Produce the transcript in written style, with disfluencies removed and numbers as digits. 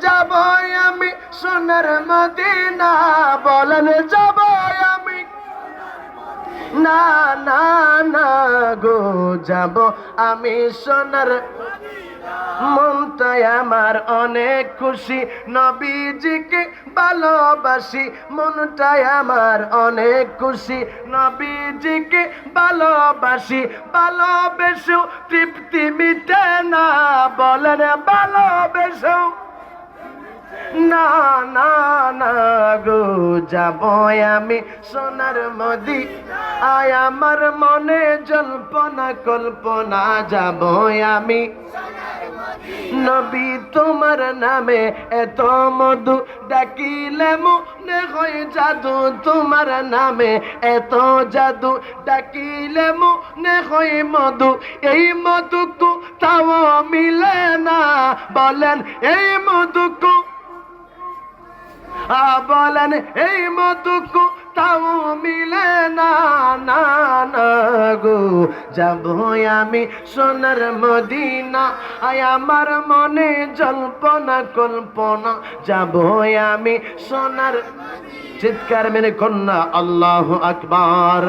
যাব আমি সোনার মদিনা, বলেন যাব আমি, না না না গো যাব আমি সোনার। মনটাই আমার অনেক খুশি, নবীজিকে ভালোবাসি। মনটাই আমার অনেক খুশি, নবীজিকে ভালোবাসি। ভালোবেসেও তৃপ্তি মিটে না, বলেন ভালোবেসেও, না না না গো যাব আমি সোনার মদিনা। আয় আমার মনে জল্পনা কল্পনা, যাব আমি নবী তোমার নামে এত মধু, ডাকিলে মনে হয় জাদু। তোমার নামে এত জাদু, ডাকিলে মনে হয় মধু। এই মধুকু তাও মিলে না, বলেন এই মধুকু, বলেন এই মধুকু তাও মিলে না, না না গো যাব আমি সোনার মদিনা। আয় আমার মনে জল্পনা কল্পনা, যাব আমি সোনার। চিৎকার মেরে কন্যা আল্লাহু আকবার।